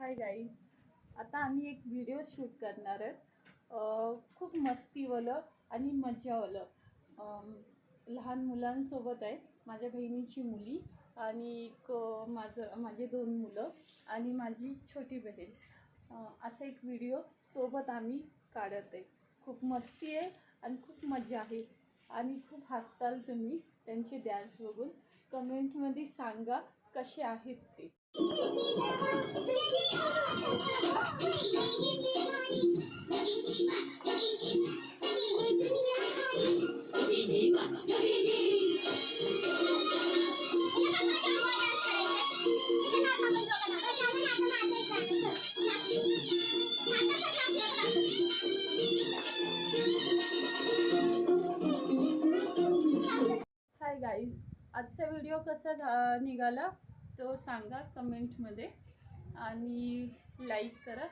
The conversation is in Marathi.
हाय गाईज, आता आम्ही एक व्हिडिओ शूट करणार आहेत. खूप मस्तीवालं आणि मजावालं. लहान मुलांसोबत आहे, माझ्या बहिणीची मुली आणि एक माझे 2 मुलं आणि माझी छोटी बहीण. असा एक व्हिडिओ सोबत आम्ही काढत आहे. खूप मस्ती आहे आणि खूप मजा आहे आणि खूप हसताल तुम्ही त्यांचे डान्स बघून. कमेंटमध्ये सांगा कसे आहेत ते. हाय गाईज, आजचा व्हिडिओ कसा निघाला तो सांगा कमेंटमध्ये आणि लाईक करा.